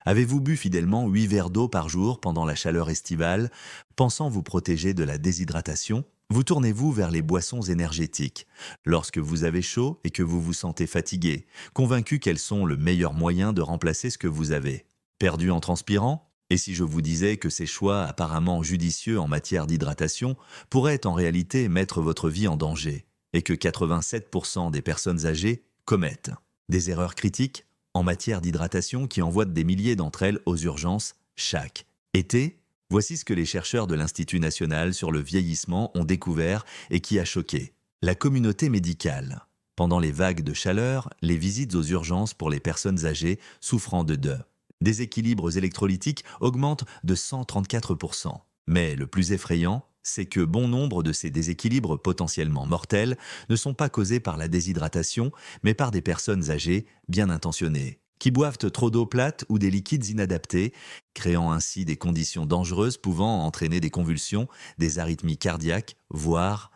Avez-vous bu fidèlement 8 verres d'eau par jour pendant la chaleur estivale, pensant vous protéger de la déshydratation? Vous tournez-vous vers les boissons énergétiques lorsque vous avez chaud et que vous vous sentez fatigué, convaincu qu'elles sont le meilleur moyen de remplacer ce que vous avez perdu en transpirant? Et si je vous disais que ces choix apparemment judicieux en matière d'hydratation pourraient en réalité mettre votre vie en danger et que 87% des personnes âgées commettent des erreurs critiques en matière d'hydratation qui envoient des milliers d'entre elles aux urgences chaque été? Voici ce que les chercheurs de l'Institut national sur le vieillissement ont découvert et qui a choqué la communauté médicale. Pendant les vagues de chaleur, les visites aux urgences pour les personnes âgées souffrant de déséquilibres électrolytiques augmentent de 134%. Mais le plus effrayant, c'est que bon nombre de ces déséquilibres potentiellement mortels ne sont pas causés par la déshydratation, mais par des personnes âgées bien intentionnées, qui boivent trop d'eau plate ou des liquides inadaptés, créant ainsi des conditions dangereuses pouvant entraîner des convulsions, des arythmies cardiaques, voire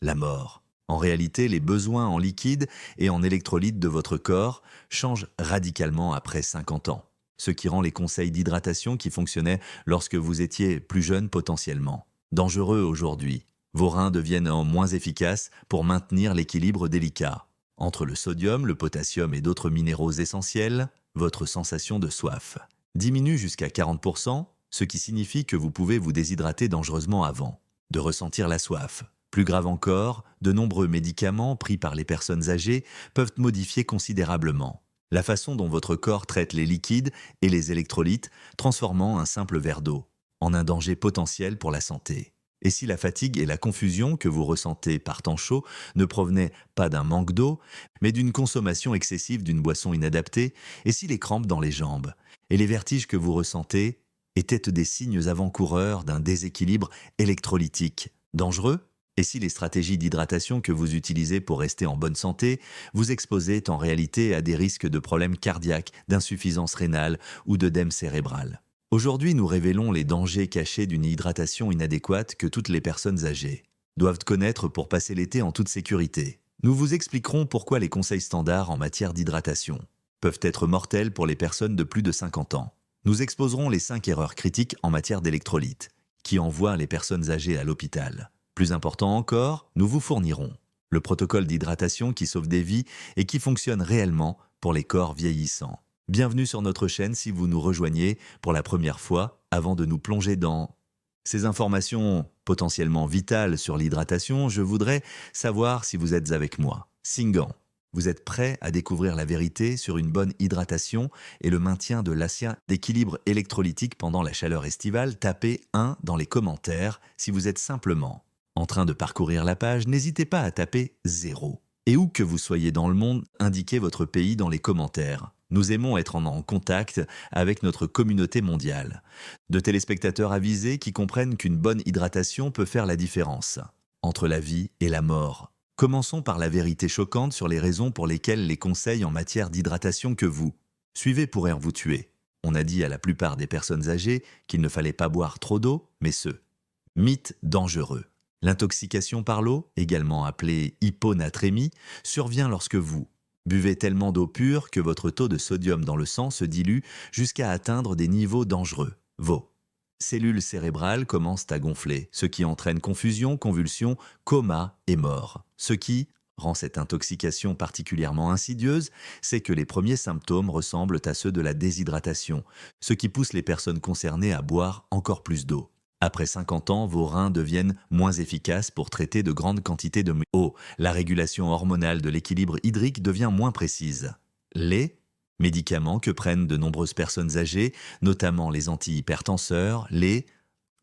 la mort. En réalité, les besoins en liquide et en électrolytes de votre corps changent radicalement après 50 ans, ce qui rend les conseils d'hydratation qui fonctionnaient lorsque vous étiez plus jeune potentiellement dangereux aujourd'hui. Vos reins deviennent moins efficaces pour maintenir l'équilibre délicat. Entre le sodium, le potassium et d'autres minéraux essentiels, votre sensation de soif diminue jusqu'à 40%, ce qui signifie que vous pouvez vous déshydrater dangereusement avant de ressentir la soif. Plus grave encore, de nombreux médicaments pris par les personnes âgées peuvent modifier considérablement la façon dont votre corps traite les liquides et les électrolytes, transformant un simple verre d'eau en un danger potentiel pour la santé. Et si la fatigue et la confusion que vous ressentez par temps chaud ne provenaient pas d'un manque d'eau, mais d'une consommation excessive d'une boisson inadaptée, et si les crampes dans les jambes et les vertiges que vous ressentez étaient des signes avant-coureurs d'un déséquilibre électrolytique dangereux? Et si les stratégies d'hydratation que vous utilisez pour rester en bonne santé vous exposaient en réalité à des risques de problèmes cardiaques, d'insuffisance rénale ou d'œdème cérébral? Aujourd'hui, nous révélons les dangers cachés d'une hydratation inadéquate que toutes les personnes âgées doivent connaître pour passer l'été en toute sécurité. Nous vous expliquerons pourquoi les conseils standards en matière d'hydratation peuvent être mortels pour les personnes de plus de 50 ans. Nous exposerons les 5 erreurs critiques en matière d'électrolytes qui envoient les personnes âgées à l'hôpital. Plus important encore, nous vous fournirons le protocole d'hydratation qui sauve des vies et qui fonctionne réellement pour les corps vieillissants. Bienvenue sur notre chaîne si vous nous rejoignez pour la première fois avant de nous plonger dans ces informations potentiellement vitales sur l'hydratation. Je voudrais savoir si vous êtes avec moi. Singan, vous êtes prêt à découvrir la vérité sur une bonne hydratation et le maintien de l'ancien d'équilibre électrolytique pendant la chaleur estivale? Tapez 1 dans les commentaires. Si vous êtes simplement en train de parcourir la page, n'hésitez pas à taper 0. Et où que vous soyez dans le monde, indiquez votre pays dans les commentaires. Nous aimons être en contact avec notre communauté mondiale, de téléspectateurs avisés qui comprennent qu'une bonne hydratation peut faire la différence entre la vie et la mort. Commençons par la vérité choquante sur les raisons pour lesquelles les conseils en matière d'hydratation que vous suivez pourraient vous tuer. On a dit à la plupart des personnes âgées qu'il ne fallait pas boire trop d'eau, mais ce mythe dangereux. L'intoxication par l'eau, également appelée hyponatrémie, survient lorsque vous buvez tellement d'eau pure que votre taux de sodium dans le sang se dilue jusqu'à atteindre des niveaux dangereux. Vos cellules cérébrales commencent à gonfler, ce qui entraîne confusion, convulsions, coma et mort. Ce qui rend cette intoxication particulièrement insidieuse, c'est que les premiers symptômes ressemblent à ceux de la déshydratation, ce qui pousse les personnes concernées à boire encore plus d'eau. Après 50 ans, vos reins deviennent moins efficaces pour traiter de grandes quantités de eau. La régulation hormonale de l'équilibre hydrique devient moins précise. Les médicaments que prennent de nombreuses personnes âgées, notamment les antihypertenseurs, les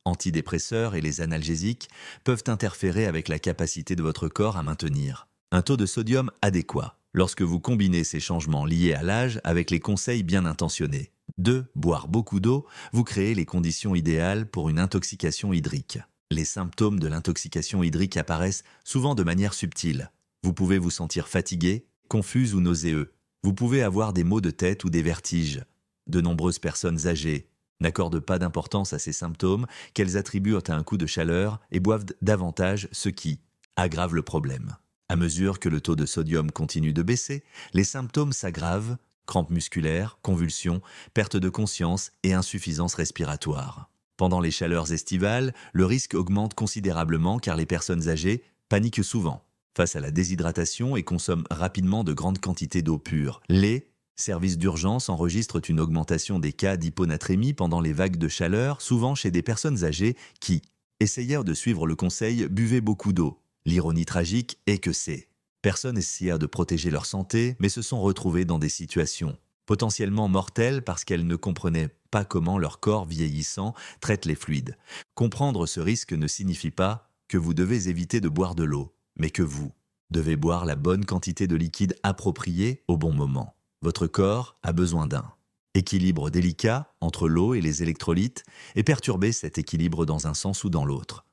antidépresseurs et les analgésiques, peuvent interférer avec la capacité de votre corps à maintenir un taux de sodium adéquat. Lorsque vous combinez ces changements liés à l'âge avec les conseils bien intentionnés de boire beaucoup d'eau, vous créez les conditions idéales pour une intoxication hydrique. Les symptômes de l'intoxication hydrique apparaissent souvent de manière subtile. Vous pouvez vous sentir fatigué, confus ou nauséeux. Vous pouvez avoir des maux de tête ou des vertiges. De nombreuses personnes âgées n'accordent pas d'importance à ces symptômes qu'elles attribuent à un coup de chaleur et boivent davantage, ce qui aggrave le problème. À mesure que le taux de sodium continue de baisser, les symptômes s'aggravent crampes musculaires, convulsions, perte de conscience et insuffisance respiratoire. Pendant les chaleurs estivales, le risque augmente considérablement car les personnes âgées paniquent souvent face à la déshydratation et consomment rapidement de grandes quantités d'eau pure. Les services d'urgence enregistrent une augmentation des cas d'hyponatrémie pendant les vagues de chaleur, souvent chez des personnes âgées qui essayèrent de suivre le conseil « buvez beaucoup d'eau ». L'ironie tragique est que ces personnes essayèrent de protéger leur santé, mais se sont retrouvées dans des situations potentiellement mortelles parce qu'elles ne comprenaient pas comment leur corps vieillissant traite les fluides. Comprendre ce risque ne signifie pas que vous devez éviter de boire de l'eau, mais que vous devez boire la bonne quantité de liquide approprié au bon moment. Votre corps a besoin d'un équilibre délicat entre l'eau et les électrolytes et perturber cet équilibre dans un sens ou dans l'autre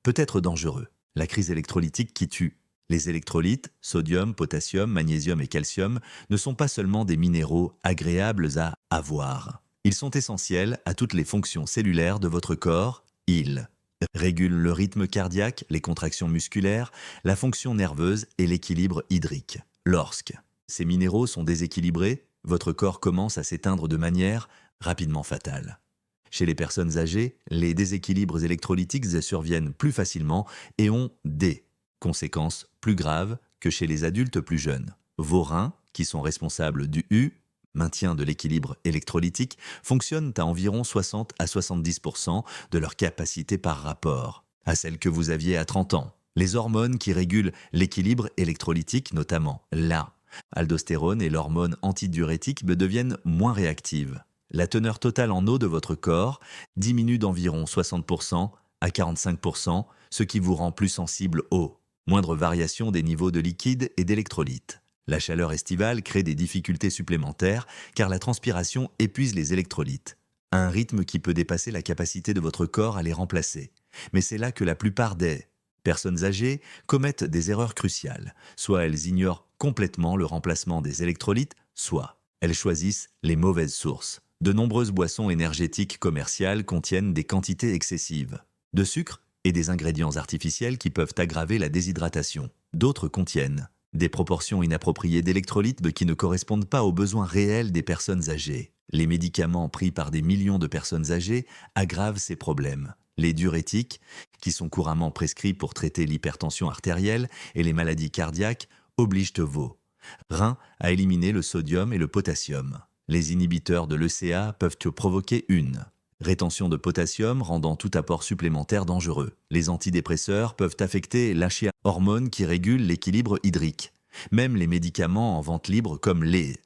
peut être dangereux. La crise électrolytique qui tue. Les électrolytes, sodium, potassium, magnésium et calcium, ne sont pas seulement des minéraux agréables à avoir. Ils sont essentiels à toutes les fonctions cellulaires de votre corps. Ils régulent le rythme cardiaque, les contractions musculaires, la fonction nerveuse et l'équilibre hydrique. Lorsque ces minéraux sont déséquilibrés, votre corps commence à s'éteindre de manière rapidement fatale. Chez les personnes âgées, les déséquilibres électrolytiques surviennent plus facilement et ont des conséquences plus graves que chez les adultes plus jeunes. Vos reins, qui sont responsables du maintien de l'équilibre électrolytique, fonctionnent à environ 60 à 70% de leur capacité par rapport à celle que vous aviez à 30 ans. Les hormones qui régulent l'équilibre électrolytique, notamment l'aldostérone et l'hormone antidiurétique, deviennent moins réactives. La teneur totale en eau de votre corps diminue d'environ 60% à 45%, ce qui vous rend plus sensible aux moindres variations des niveaux de liquide et d'électrolytes. La chaleur estivale crée des difficultés supplémentaires car la transpiration épuise les électrolytes, à un rythme qui peut dépasser la capacité de votre corps à les remplacer. Mais c'est là que la plupart des personnes âgées commettent des erreurs cruciales. Soit elles ignorent complètement le remplacement des électrolytes, soit elles choisissent les mauvaises sources. De nombreuses boissons énergétiques commerciales contiennent des quantités excessives de sucre et des ingrédients artificiels qui peuvent aggraver la déshydratation. D'autres contiennent des proportions inappropriées d'électrolytes qui ne correspondent pas aux besoins réels des personnes âgées. Les médicaments pris par des millions de personnes âgées aggravent ces problèmes. Les diurétiques, qui sont couramment prescrits pour traiter l'hypertension artérielle et les maladies cardiaques, obligent vos reins à éliminer le sodium et le potassium. Les inhibiteurs de l'ECA peuvent provoquer une rétention de potassium, rendant tout apport supplémentaire dangereux. Les antidépresseurs peuvent affecter l'HA, hormone qui régule l'équilibre hydrique. Même les médicaments en vente libre comme les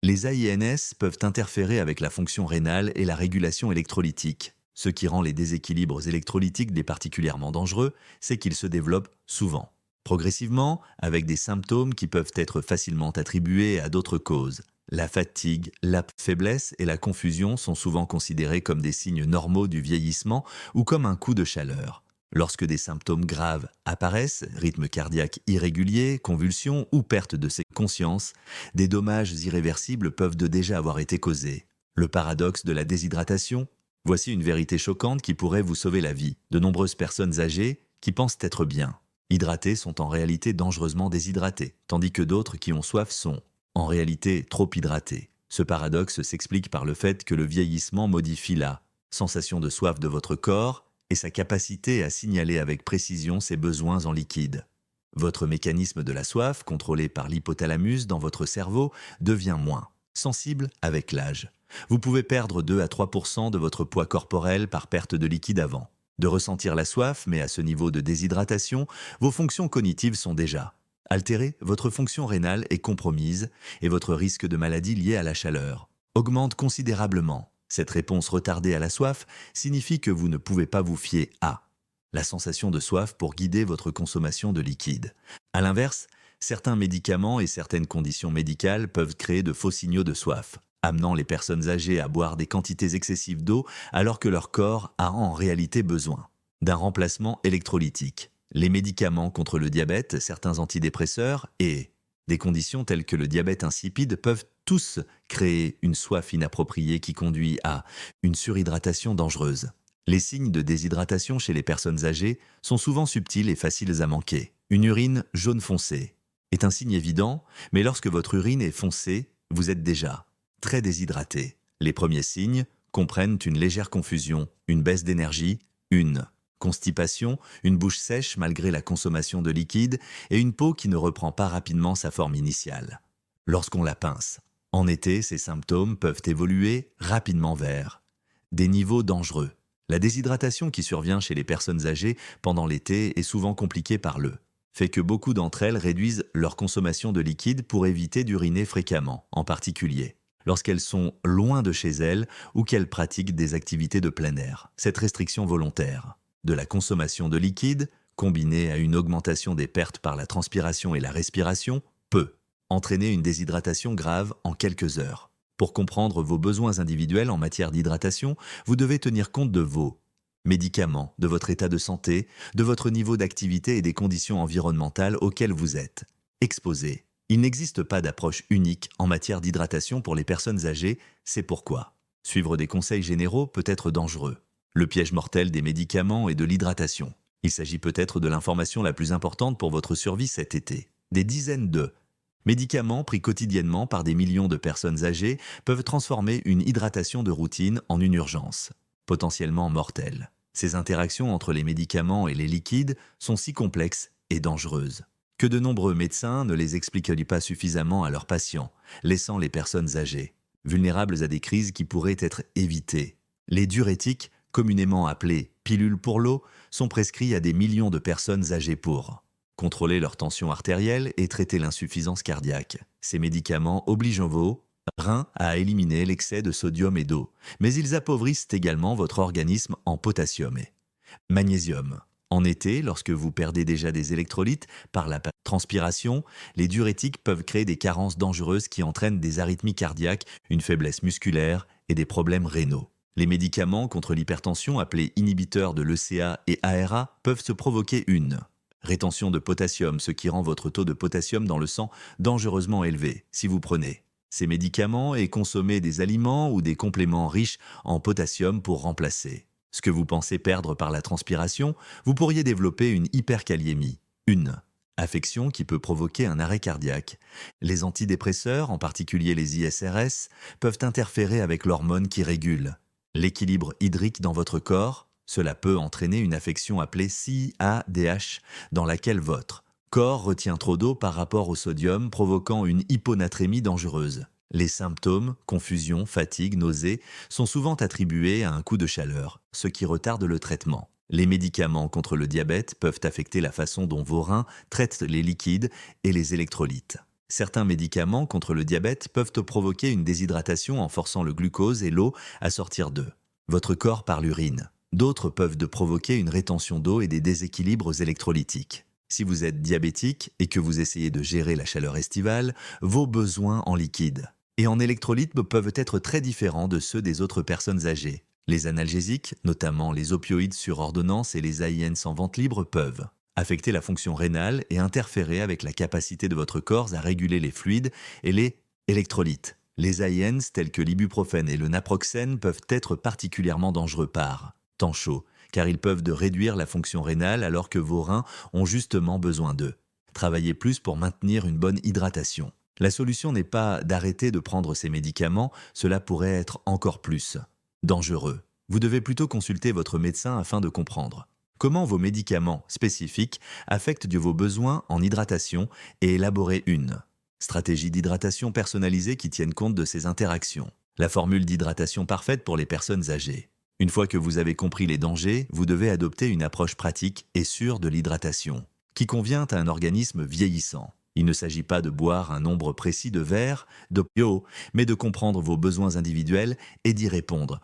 AINS peuvent interférer avec la fonction rénale et la régulation électrolytique. Ce qui rend les déséquilibres électrolytiques particulièrement dangereux, c'est qu'ils se développent souvent, progressivement, avec des symptômes qui peuvent être facilement attribués à d'autres causes. La fatigue, la faiblesse et la confusion sont souvent considérés comme des signes normaux du vieillissement ou comme un coup de chaleur. Lorsque des symptômes graves apparaissent, rythme cardiaque irrégulier, convulsions ou perte de ses consciences, des dommages irréversibles peuvent déjà avoir été causés. Le paradoxe de la déshydratation. Voici une vérité choquante qui pourrait vous sauver la vie. De nombreuses personnes âgées qui pensent être bien hydratées sont en réalité dangereusement déshydratées, tandis que d'autres qui ont soif sont en réalité trop hydratées. Ce paradoxe s'explique par le fait que le vieillissement modifie la sensation de soif de votre corps et sa capacité à signaler avec précision ses besoins en liquide. Votre mécanisme de la soif, contrôlé par l'hypothalamus dans votre cerveau, devient moins sensible avec l'âge. Vous pouvez perdre 2 à 3% de votre poids corporel par perte de liquide avant de ressentir la soif, mais à ce niveau de déshydratation, vos fonctions cognitives sont déjà altérées, votre fonction rénale est compromise et votre risque de maladie liée à la chaleur augmente considérablement. Cette réponse retardée à la soif signifie que vous ne pouvez pas vous fier à la sensation de soif pour guider votre consommation de liquide. À l'inverse, certains médicaments et certaines conditions médicales peuvent créer de faux signaux de soif, amenant les personnes âgées à boire des quantités excessives d'eau alors que leur corps a en réalité besoin d'un remplacement électrolytique. Les médicaments contre le diabète, certains antidépresseurs et des conditions telles que le diabète insipide peuvent tous créer une soif inappropriée qui conduit à une surhydratation dangereuse. Les signes de déshydratation chez les personnes âgées sont souvent subtils et faciles à manquer. Une urine jaune foncé est un signe évident, mais lorsque votre urine est foncée, vous êtes déjà très déshydraté. Les premiers signes comprennent une légère confusion, une baisse d'énergie, une constipation, une bouche sèche malgré la consommation de liquide et une peau qui ne reprend pas rapidement sa forme initiale. Lorsqu'on la pince. En été, ces symptômes peuvent évoluer rapidement vers des niveaux dangereux. La déshydratation qui survient chez les personnes âgées pendant l'été est souvent compliquée par le fait que beaucoup d'entre elles réduisent leur consommation de liquide pour éviter d'uriner fréquemment, en particulier lorsqu'elles sont loin de chez elles ou qu'elles pratiquent des activités de plein air. Cette restriction volontaire de la consommation de liquide, combinée à une augmentation des pertes par la transpiration et la respiration, peut entraîner une déshydratation grave en quelques heures. Pour comprendre vos besoins individuels en matière d'hydratation, vous devez tenir compte de vos médicaments, de votre état de santé, de votre niveau d'activité et des conditions environnementales auxquelles vous êtes exposé. Il n'existe pas d'approche unique en matière d'hydratation pour les personnes âgées, c'est pourquoi suivre des conseils généraux peut être dangereux. Le piège mortel des médicaments et de l'hydratation. Il s'agit peut-être de l'information la plus importante pour votre survie cet été. Des dizaines de médicaments pris quotidiennement par des millions de personnes âgées peuvent transformer une hydratation de routine en une urgence, potentiellement mortelle. Ces interactions entre les médicaments et les liquides sont si complexes et dangereuses que de nombreux médecins ne les expliquent pas suffisamment à leurs patients, laissant les personnes âgées vulnérables à des crises qui pourraient être évitées. Les diurétiques, communément appelés pilules pour l'eau, sont prescrits à des millions de personnes âgées pour contrôler leur tension artérielle et traiter l'insuffisance cardiaque. Ces médicaments obligent vos reins à éliminer l'excès de sodium et d'eau, mais ils appauvrissent également votre organisme en potassium et magnésium. En été, lorsque vous perdez déjà des électrolytes par la transpiration, les diurétiques peuvent créer des carences dangereuses qui entraînent des arythmies cardiaques, une faiblesse musculaire et des problèmes rénaux. Les médicaments contre l'hypertension appelés inhibiteurs de l'ECA et ARA peuvent se provoquer une rétention de potassium, ce qui rend votre taux de potassium dans le sang dangereusement élevé si vous prenez ces médicaments et consommez des aliments ou des compléments riches en potassium pour remplacer ce que vous pensez perdre par la transpiration. Vous pourriez développer une hyperkaliémie, une affection qui peut provoquer un arrêt cardiaque. Les antidépresseurs, en particulier les ISRS, peuvent interférer avec l'hormone qui régule l'équilibre hydrique dans votre corps. Cela peut entraîner une affection appelée CADH, dans laquelle votre corps retient trop d'eau par rapport au sodium, provoquant une hyponatrémie dangereuse. Les symptômes, confusion, fatigue, nausées, sont souvent attribués à un coup de chaleur, ce qui retarde le traitement. Les médicaments contre le diabète peuvent affecter la façon dont vos reins traitent les liquides et les électrolytes. Certains médicaments contre le diabète peuvent provoquer une déshydratation en forçant le glucose et l'eau à sortir de votre corps par l'urine. D'autres peuvent provoquer une rétention d'eau et des déséquilibres électrolytiques. Si vous êtes diabétique et que vous essayez de gérer la chaleur estivale, vos besoins en liquide et en électrolytes peuvent être très différents de ceux des autres personnes âgées. Les analgésiques, notamment les opioïdes sur ordonnance et les AIN sans vente libre, peuvent affecter la fonction rénale et interférer avec la capacité de votre corps à réguler les fluides et les électrolytes. Les AINs tels que l'ibuprofène et le naproxène peuvent être particulièrement dangereux par temps chaud, car ils peuvent réduire la fonction rénale alors que vos reins ont justement besoin d'eux. Travaillez plus pour maintenir une bonne hydratation. La solution n'est pas d'arrêter de prendre ces médicaments, cela pourrait être encore plus dangereux. Vous devez plutôt consulter votre médecin afin de comprendre comment vos médicaments spécifiques affectent vos besoins en hydratation et élaborer une stratégie d'hydratation personnalisée qui tienne compte de ces interactions. La formule d'hydratation parfaite pour les personnes âgées. Une fois que vous avez compris les dangers, vous devez adopter une approche pratique et sûre de l'hydratation, qui convient à un organisme vieillissant. Il ne s'agit pas de boire un nombre précis de verres d'eau, mais de comprendre vos besoins individuels et d'y répondre.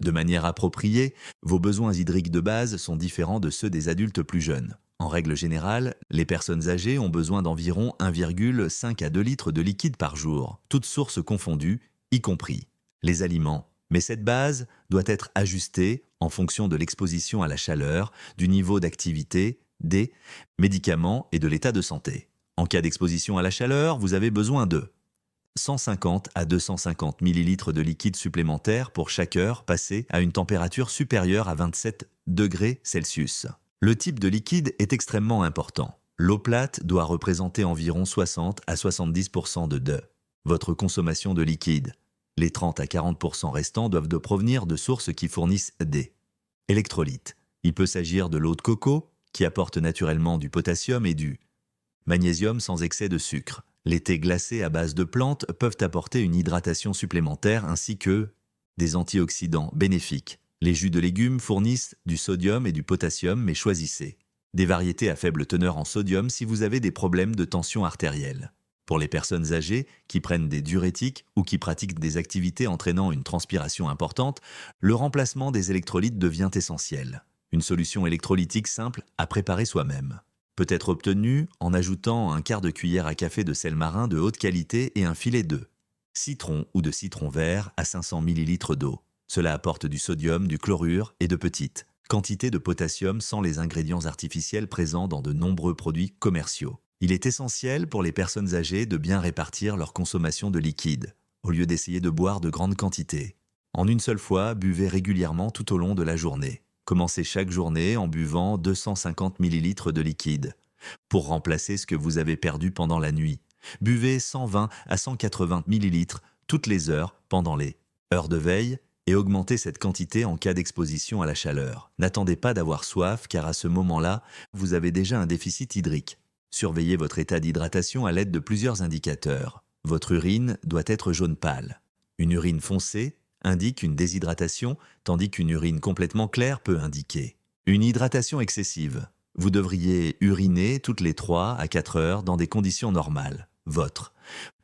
De manière appropriée, vos besoins hydriques de base sont différents de ceux des adultes plus jeunes. En règle générale, les personnes âgées ont besoin d'environ 1,5 à 2 litres de liquide par jour, toutes sources confondues, y compris les aliments. Mais cette base doit être ajustée en fonction de l'exposition à la chaleur, du niveau d'activité, des médicaments et de l'état de santé. En cas d'exposition à la chaleur, vous avez besoin de 150 à 250 ml de liquide supplémentaire pour chaque heure passée à une température supérieure à 27 degrés Celsius. Le type de liquide est extrêmement important. L'eau plate doit représenter environ 60 à 70% de votre consommation de liquide. Les 30 à 40% restants doivent provenir de sources qui fournissent des électrolytes. Il peut s'agir de l'eau de coco, qui apporte naturellement du potassium et du magnésium sans excès de sucre. Les thés glacés à base de plantes peuvent apporter une hydratation supplémentaire ainsi que des antioxydants bénéfiques. Les jus de légumes fournissent du sodium et du potassium, mais choisissez des variétés à faible teneur en sodium si vous avez des problèmes de tension artérielle. Pour les personnes âgées qui prennent des diurétiques ou qui pratiquent des activités entraînant une transpiration importante, le remplacement des électrolytes devient essentiel. Une solution électrolytique simple à préparer soi-même peut être obtenue en ajoutant un quart de cuillère à café de sel marin de haute qualité et un filet de citron ou de citron vert à 500 ml d'eau. Cela apporte du sodium, du chlorure et de petites quantités de potassium sans les ingrédients artificiels présents dans de nombreux produits commerciaux. Il est essentiel pour les personnes âgées de bien répartir leur consommation de liquide, au lieu d'essayer de boire de grandes quantités. En une seule fois, buvez régulièrement tout au long de la journée. Commencez chaque journée en buvant 250 ml de liquide, pour remplacer ce que vous avez perdu pendant la nuit. Buvez 120 à 180 ml toutes les heures pendant les heures de veille et augmentez cette quantité en cas d'exposition à la chaleur. N'attendez pas d'avoir soif car à ce moment-là, vous avez déjà un déficit hydrique. Surveillez votre état d'hydratation à l'aide de plusieurs indicateurs. Votre urine doit être jaune pâle. Une urine foncée indique une déshydratation, tandis qu'une urine complètement claire peut indiquer une hydratation excessive. Vous devriez uriner toutes les 3 à 4 heures dans des conditions normales. Votre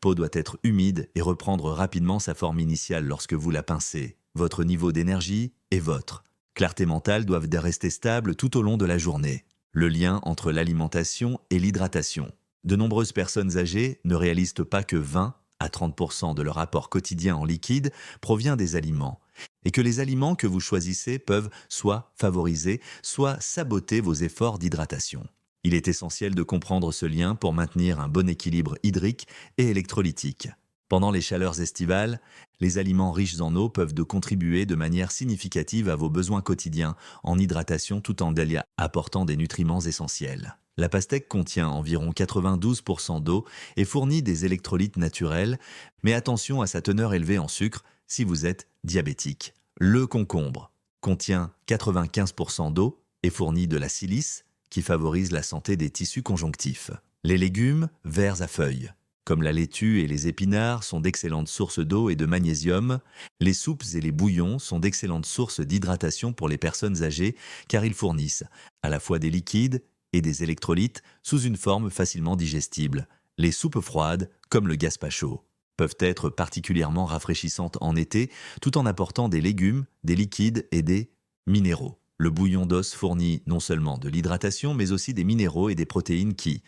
peau doit être humide et reprendre rapidement sa forme initiale lorsque vous la pincez. Votre niveau d'énergie et votre clarté mentale doivent rester stables tout au long de la journée. Le lien entre l'alimentation et l'hydratation. De nombreuses personnes âgées ne réalisent pas que 20 à 30% de leur apport quotidien en liquide provient des aliments, et que les aliments que vous choisissez peuvent soit favoriser, soit saboter vos efforts d'hydratation. Il est essentiel de comprendre ce lien pour maintenir un bon équilibre hydrique et électrolytique. Pendant les chaleurs estivales, les aliments riches en eau peuvent contribuer de manière significative à vos besoins quotidiens en hydratation tout en apportant des nutriments essentiels. La pastèque contient environ 92% d'eau et fournit des électrolytes naturels, mais attention à sa teneur élevée en sucre si vous êtes diabétique. Le concombre contient 95% d'eau et fournit de la silice qui favorise la santé des tissus conjonctifs. Les légumes verts à feuilles, comme la laitue et les épinards, sont d'excellentes sources d'eau et de magnésium. Les soupes et les bouillons sont d'excellentes sources d'hydratation pour les personnes âgées car ils fournissent à la fois des liquides et des électrolytes sous une forme facilement digestible. Les soupes froides, comme le gazpacho, peuvent être particulièrement rafraîchissantes en été tout en apportant des légumes, des liquides et des minéraux. Le bouillon d'os fournit non seulement de l'hydratation mais aussi des minéraux et des protéines qui,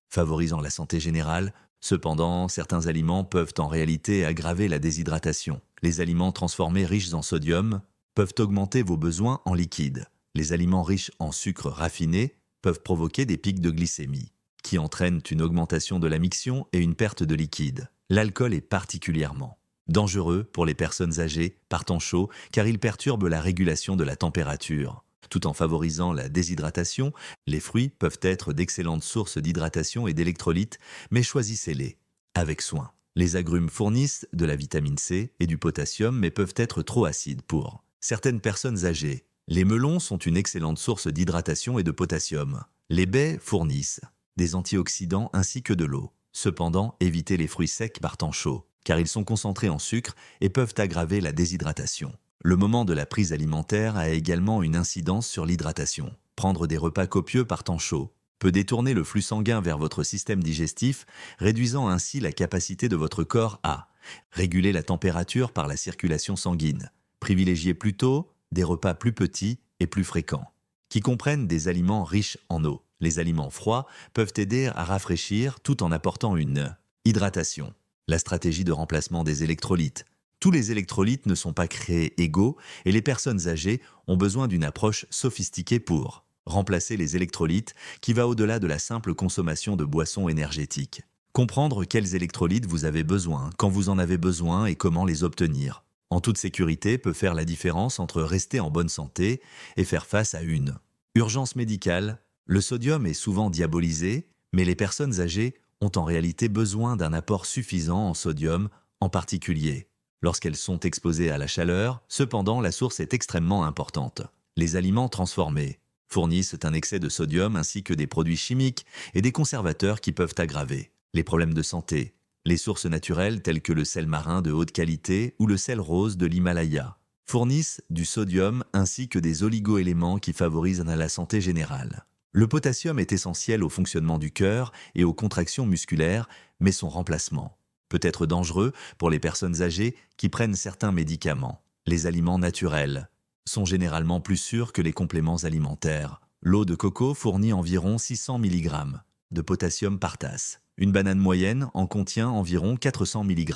favorisant la santé générale. Cependant, certains aliments peuvent en réalité aggraver la déshydratation. Les aliments transformés riches en sodium peuvent augmenter vos besoins en liquide. Les aliments riches en sucre raffiné peuvent provoquer des pics de glycémie, qui entraînent une augmentation de la miction et une perte de liquide. L'alcool est particulièrement dangereux pour les personnes âgées par temps chaud car il perturbe la régulation de la température. Tout en favorisant la déshydratation, les fruits peuvent être d'excellentes sources d'hydratation et d'électrolytes, mais choisissez-les avec soin. Les agrumes fournissent de la vitamine C et du potassium, mais peuvent être trop acides pour certaines personnes âgées. Les melons sont une excellente source d'hydratation et de potassium. Les baies fournissent des antioxydants ainsi que de l'eau. Cependant, évitez les fruits secs par temps chaud, car ils sont concentrés en sucre et peuvent aggraver la déshydratation. Le moment de la prise alimentaire a également une incidence sur l'hydratation. Prendre des repas copieux par temps chaud peut détourner le flux sanguin vers votre système digestif, réduisant ainsi la capacité de votre corps à réguler la température par la circulation sanguine. Privilégiez plutôt des repas plus petits et plus fréquents, qui comprennent des aliments riches en eau. Les aliments froids peuvent aider à rafraîchir tout en apportant une hydratation. La stratégie de remplacement des électrolytes. Tous les électrolytes ne sont pas créés égaux et les personnes âgées ont besoin d'une approche sophistiquée pour remplacer les électrolytes qui va au-delà de la simple consommation de boissons énergétiques. Comprendre quels électrolytes vous avez besoin, quand vous en avez besoin et comment les obtenir. En toute sécurité peut faire la différence entre rester en bonne santé et faire face à une urgence médicale. Le sodium est souvent diabolisé, mais les personnes âgées ont en réalité besoin d'un apport suffisant en sodium, en particulier lorsqu'elles sont exposées à la chaleur. Cependant, la source est extrêmement importante. Les aliments transformés fournissent un excès de sodium ainsi que des produits chimiques et des conservateurs qui peuvent aggraver les problèmes de santé. Les sources naturelles telles que le sel marin de haute qualité ou le sel rose de l'Himalaya fournissent du sodium ainsi que des oligo-éléments qui favorisent la santé générale. Le potassium est essentiel au fonctionnement du cœur et aux contractions musculaires, mais son remplacement peut être dangereux pour les personnes âgées qui prennent certains médicaments. Les aliments naturels sont généralement plus sûrs que les compléments alimentaires. L'eau de coco fournit environ 600 mg de potassium par tasse. Une banane moyenne en contient environ 400 mg.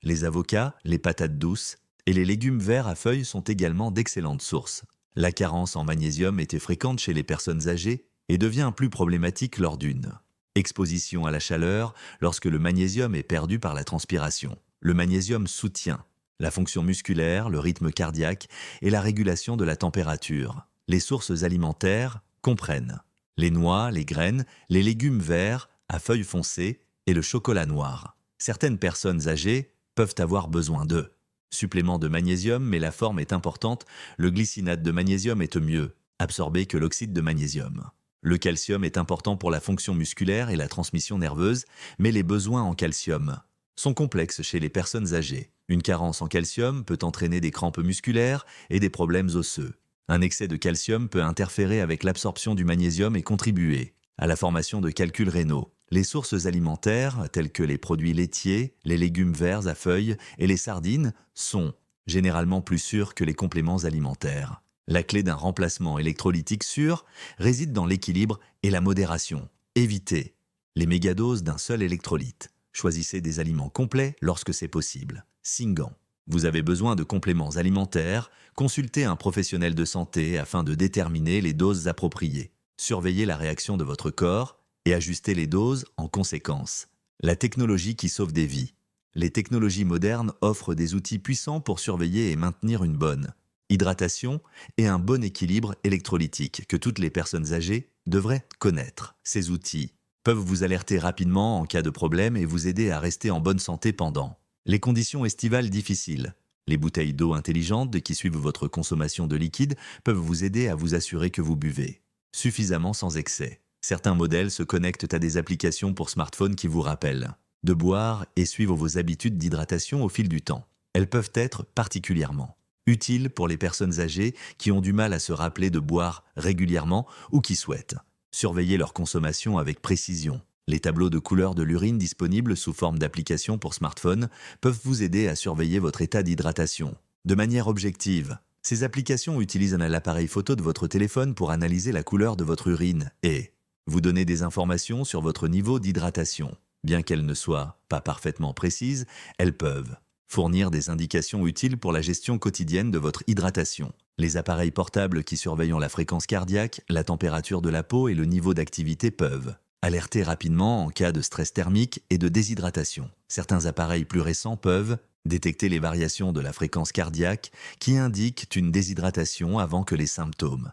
Les avocats, les patates douces et les légumes verts à feuilles sont également d'excellentes sources. La carence en magnésium était fréquente chez les personnes âgées et devient plus problématique lors d'une exposition à la chaleur lorsque le magnésium est perdu par la transpiration. Le magnésium soutient la fonction musculaire, le rythme cardiaque et la régulation de la température. Les sources alimentaires comprennent les noix, les graines, les légumes verts à feuilles foncées et le chocolat noir. Certaines personnes âgées peuvent avoir besoin d'eux. Supplément de magnésium, mais la forme est importante, le glycinate de magnésium est mieux absorbé que l'oxyde de magnésium. Le calcium est important pour la fonction musculaire et la transmission nerveuse, mais les besoins en calcium sont complexes chez les personnes âgées. Une carence en calcium peut entraîner des crampes musculaires et des problèmes osseux. Un excès de calcium peut interférer avec l'absorption du magnésium et contribuer à la formation de calculs rénaux. Les sources alimentaires, telles que les produits laitiers, les légumes verts à feuilles et les sardines, sont généralement plus sûres que les compléments alimentaires. La clé d'un remplacement électrolytique sûr réside dans l'équilibre et la modération. Évitez les mégadoses d'un seul électrolyte. Choisissez des aliments complets lorsque c'est possible. Singan. Vous avez besoin de compléments alimentaires, consultez un professionnel de santé afin de déterminer les doses appropriées. Surveillez la réaction de votre corps et ajustez les doses en conséquence. La technologie qui sauve des vies. Les technologies modernes offrent des outils puissants pour surveiller et maintenir une bonne hydratation et un bon équilibre électrolytique que toutes les personnes âgées devraient connaître. Ces outils peuvent vous alerter rapidement en cas de problème et vous aider à rester en bonne santé pendant les conditions estivales difficiles. Les bouteilles d'eau intelligentes qui suivent votre consommation de liquide peuvent vous aider à vous assurer que vous buvez suffisamment sans excès. Certains modèles se connectent à des applications pour smartphone qui vous rappellent de boire et suivre vos habitudes d'hydratation au fil du temps. Elles peuvent être particulièrement utiles pour les personnes âgées qui ont du mal à se rappeler de boire régulièrement ou qui souhaitent surveiller leur consommation avec précision. Les tableaux de couleur de l'urine disponibles sous forme d'application pour smartphone peuvent vous aider à surveiller votre état d'hydratation de manière objective. Ces applications utilisent l'appareil photo de votre téléphone pour analyser la couleur de votre urine et vous donner des informations sur votre niveau d'hydratation. Bien qu'elles ne soient pas parfaitement précises, elles peuvent fournir des indications utiles pour la gestion quotidienne de votre hydratation. Les appareils portables qui surveillent la fréquence cardiaque, la température de la peau et le niveau d'activité peuvent alerter rapidement en cas de stress thermique et de déshydratation. Certains appareils plus récents peuvent détecter les variations de la fréquence cardiaque qui indiquent une déshydratation avant que les symptômes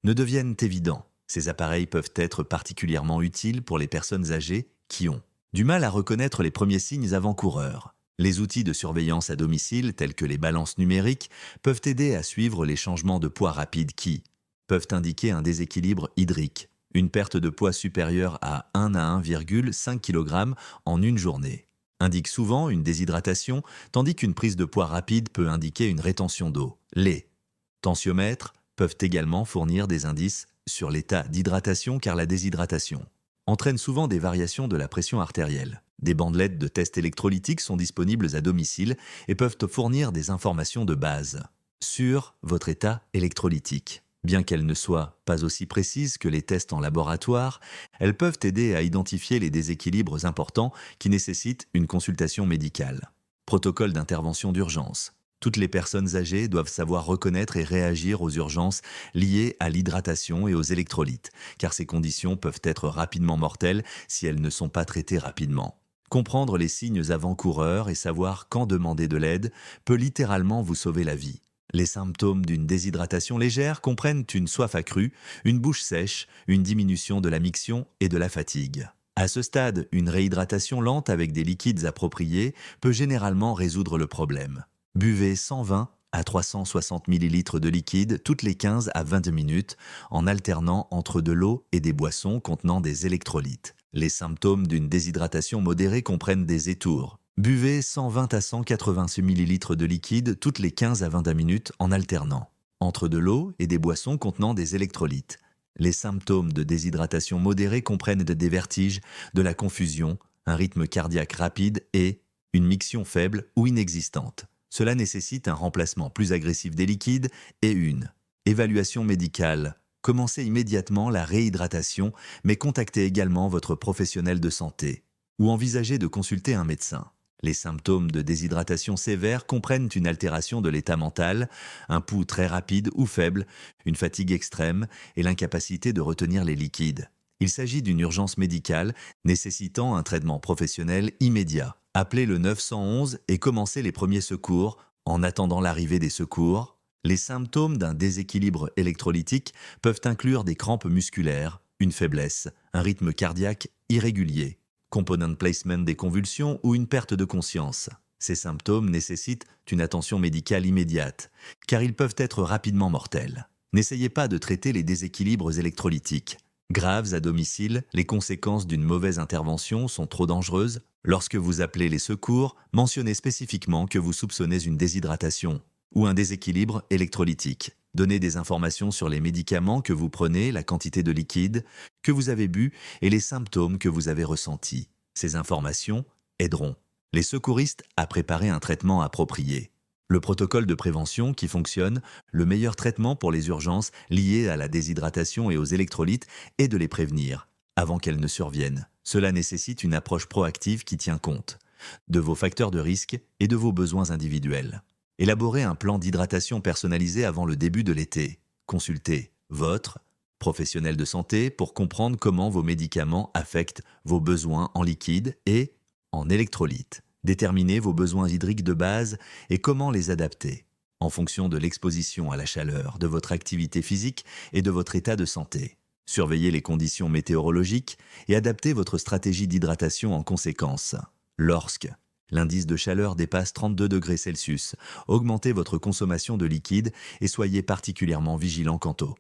ne deviennent évidents. Ces appareils peuvent être particulièrement utiles pour les personnes âgées qui ont du mal à reconnaître les premiers signes avant-coureurs. Les outils de surveillance à domicile, tels que les balances numériques, peuvent aider à suivre les changements de poids rapides qui peuvent indiquer un déséquilibre hydrique, une perte de poids supérieure à 1 à 1,5 kg en une journée. Indique souvent une déshydratation, tandis qu'une prise de poids rapide peut indiquer une rétention d'eau. Les tensiomètres peuvent également fournir des indices sur l'état d'hydratation car la déshydratation entraîne souvent des variations de la pression artérielle. Des bandelettes de tests électrolytiques sont disponibles à domicile et peuvent fournir des informations de base sur votre état électrolytique. Bien qu'elles ne soient pas aussi précises que les tests en laboratoire, elles peuvent aider à identifier les déséquilibres importants qui nécessitent une consultation médicale. Protocole d'intervention d'urgence. Toutes les personnes âgées doivent savoir reconnaître et réagir aux urgences liées à l'hydratation et aux électrolytes, car ces conditions peuvent être rapidement mortelles si elles ne sont pas traitées rapidement. Comprendre les signes avant-coureurs et savoir quand demander de l'aide peut littéralement vous sauver la vie. Les symptômes d'une déshydratation légère comprennent une soif accrue, une bouche sèche, une diminution de la miction et de la fatigue. À ce stade, une réhydratation lente avec des liquides appropriés peut généralement résoudre le problème. Buvez 120 à 360 ml de liquide toutes les 15 à 22 minutes en alternant entre de l'eau et des boissons contenant des électrolytes. Les symptômes d'une déshydratation modérée comprennent des étours. Buvez 120 à 186 ml de liquide toutes les 15 à 22 minutes en alternant entre de l'eau et des boissons contenant des électrolytes. Les symptômes de déshydratation modérée comprennent des vertiges, de la confusion, un rythme cardiaque rapide et une miction faible ou inexistante. Cela nécessite un remplacement plus agressif des liquides et une évaluation médicale. Commencez immédiatement la réhydratation, mais contactez également votre professionnel de santé ou envisagez de consulter un médecin. Les symptômes de déshydratation sévère comprennent une altération de l'état mental, un pouls très rapide ou faible, une fatigue extrême et l'incapacité de retenir les liquides. Il s'agit d'une urgence médicale nécessitant un traitement professionnel immédiat. Appelez le 911 et commencez les premiers secours en attendant l'arrivée des secours. Les symptômes d'un déséquilibre électrolytique peuvent inclure des crampes musculaires, une faiblesse, un rythme cardiaque irrégulier, component placement des convulsions ou une perte de conscience. Ces symptômes nécessitent une attention médicale immédiate, car ils peuvent être rapidement mortels. N'essayez pas de traiter les déséquilibres électrolytiques. Graves à domicile, les conséquences d'une mauvaise intervention sont trop dangereuses. Lorsque vous appelez les secours, mentionnez spécifiquement que vous soupçonnez une déshydratation ou un déséquilibre électrolytique. Donnez des informations sur les médicaments que vous prenez, la quantité de liquide que vous avez bu et les symptômes que vous avez ressentis. Ces informations aideront les secouristes à préparer un traitement approprié. Le protocole de prévention qui fonctionne, le meilleur traitement pour les urgences liées à la déshydratation et aux électrolytes est de les prévenir avant qu'elles ne surviennent. Cela nécessite une approche proactive qui tient compte de vos facteurs de risque et de vos besoins individuels. Élaborez un plan d'hydratation personnalisé avant le début de l'été. Consultez votre professionnel de santé pour comprendre comment vos médicaments affectent vos besoins en liquide et en électrolytes. Déterminez vos besoins hydriques de base et comment les adapter en fonction de l'exposition à la chaleur, de votre activité physique et de votre état de santé. Surveillez les conditions météorologiques et adaptez votre stratégie d'hydratation en conséquence. Lorsque l'indice de chaleur dépasse 32 degrés Celsius, augmentez votre consommation de liquide et soyez particulièrement vigilant quant au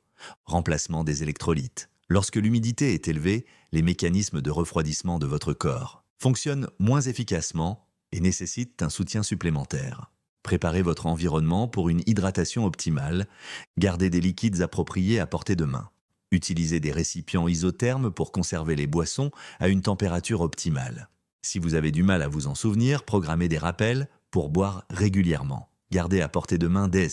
remplacement des électrolytes. Lorsque l'humidité est élevée, les mécanismes de refroidissement de votre corps fonctionnent moins efficacement et nécessitent un soutien supplémentaire. Préparez votre environnement pour une hydratation optimale. Gardez des liquides appropriés à portée de main. Utilisez des récipients isothermes pour conserver les boissons à une température optimale. Si vous avez du mal à vous en souvenir, programmez des rappels pour boire régulièrement. Gardez à portée de main des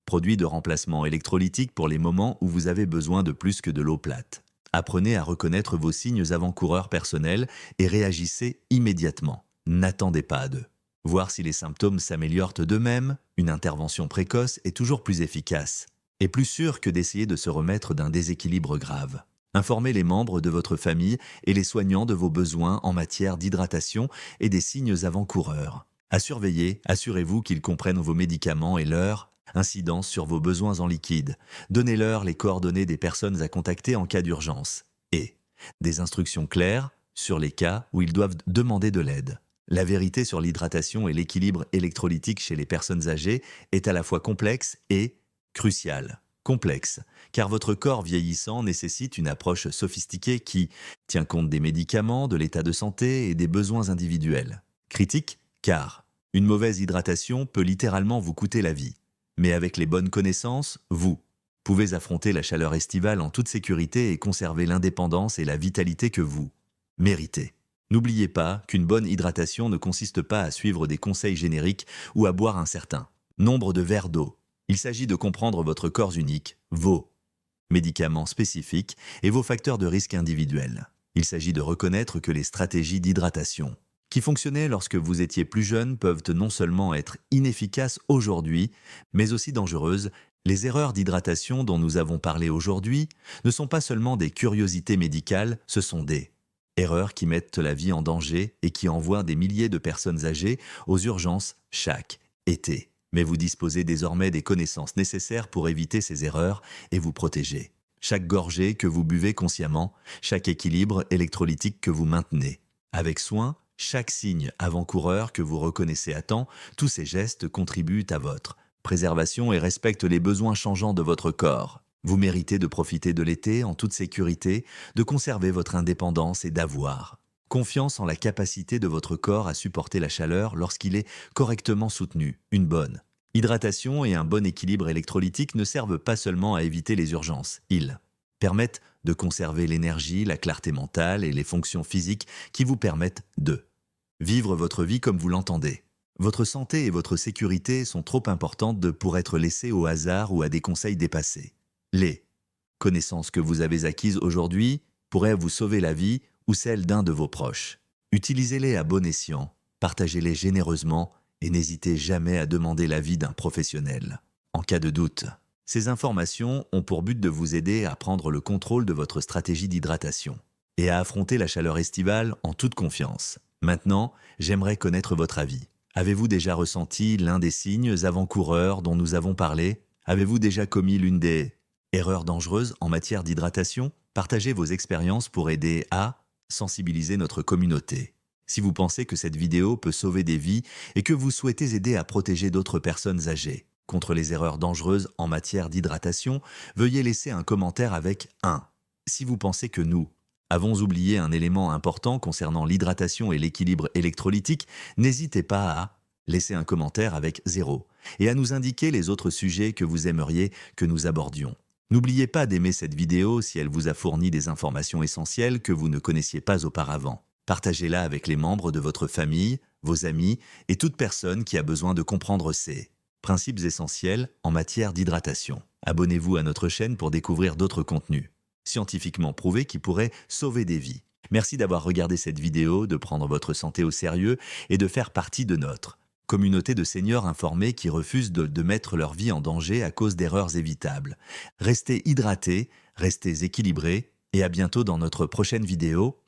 produits de remplacement électrolytique pour les moments où vous avez besoin de plus que de l'eau plate. Apprenez à reconnaître vos signes avant-coureurs personnels et réagissez immédiatement. N'attendez pas d'eux. Voir si les symptômes s'améliorent d'eux-mêmes, une intervention précoce est toujours plus efficace et plus sûre que d'essayer de se remettre d'un déséquilibre grave. Informez les membres de votre famille et les soignants de vos besoins en matière d'hydratation et des signes avant-coureurs. À surveiller, assurez-vous qu'ils comprennent vos médicaments et leur incidence sur vos besoins en liquide. Donnez-leur les coordonnées des personnes à contacter en cas d'urgence et des instructions claires sur les cas où ils doivent demander de l'aide. La vérité sur l'hydratation et l'équilibre électrolytique chez les personnes âgées est à la fois complexe et cruciale. Complexe, car votre corps vieillissant nécessite une approche sophistiquée qui tient compte des médicaments, de l'état de santé et des besoins individuels. Critique, car une mauvaise hydratation peut littéralement vous coûter la vie. Mais avec les bonnes connaissances, vous pouvez affronter la chaleur estivale en toute sécurité et conserver l'indépendance et la vitalité que vous méritez. N'oubliez pas qu'une bonne hydratation ne consiste pas à suivre des conseils génériques ou à boire un certain nombre de verres d'eau. Il s'agit de comprendre votre corps unique, vos médicaments spécifiques et vos facteurs de risque individuels. Il s'agit de reconnaître que les stratégies d'hydratation qui fonctionnaient lorsque vous étiez plus jeune peuvent non seulement être inefficaces aujourd'hui, mais aussi dangereuses. Les erreurs d'hydratation dont nous avons parlé aujourd'hui ne sont pas seulement des curiosités médicales, ce sont des erreurs qui mettent la vie en danger et qui envoient des milliers de personnes âgées aux urgences chaque été. Mais vous disposez désormais des connaissances nécessaires pour éviter ces erreurs et vous protéger. Chaque gorgée que vous buvez consciemment, chaque équilibre électrolytique que vous maintenez avec soin, Chaque signe avant-coureur que vous reconnaissez à temps, tous ces gestes contribuent à votre préservation et respectent les besoins changeants de votre corps. Vous méritez de profiter de l'été en toute sécurité, de conserver votre indépendance et d'avoir confiance en la capacité de votre corps à supporter la chaleur lorsqu'il est correctement soutenu. Une bonne hydratation et un bon équilibre électrolytique ne servent pas seulement à éviter les urgences. Ils permettent de conserver l'énergie, la clarté mentale et les fonctions physiques qui vous permettent de vivre votre vie comme vous l'entendez. Votre santé et votre sécurité sont trop importantes pour être laissées au hasard ou à des conseils dépassés. Les connaissances que vous avez acquises aujourd'hui pourraient vous sauver la vie ou celle d'un de vos proches. Utilisez-les à bon escient, partagez-les généreusement et n'hésitez jamais à demander l'avis d'un professionnel. En cas de doute, ces informations ont pour but de vous aider à prendre le contrôle de votre stratégie d'hydratation et à affronter la chaleur estivale en toute confiance. Maintenant, j'aimerais connaître votre avis. Avez-vous déjà ressenti l'un des signes avant-coureurs dont nous avons parlé? Avez-vous déjà commis l'une des erreurs dangereuses en matière d'hydratation? Partagez vos expériences pour aider à sensibiliser notre communauté. Si vous pensez que cette vidéo peut sauver des vies et que vous souhaitez aider à protéger d'autres personnes âgées contre les erreurs dangereuses en matière d'hydratation, veuillez laisser un commentaire avec 1. Si vous pensez que nous avons oublié un élément important concernant l'hydratation et l'équilibre électrolytique, n'hésitez pas à laisser un commentaire avec 0 et à nous indiquer les autres sujets que vous aimeriez que nous abordions. N'oubliez pas d'aimer cette vidéo si elle vous a fourni des informations essentielles que vous ne connaissiez pas auparavant. Partagez-la avec les membres de votre famille, vos amis et toute personne qui a besoin de comprendre ces principes essentiels en matière d'hydratation. Abonnez-vous à notre chaîne pour découvrir d'autres contenus scientifiquement prouvés qui pourraient sauver des vies. Merci d'avoir regardé cette vidéo, de prendre votre santé au sérieux et de faire partie de notre communauté de seniors informés qui refusent de mettre leur vie en danger à cause d'erreurs évitables. Restez hydratés, restez équilibrés et à bientôt dans notre prochaine vidéo.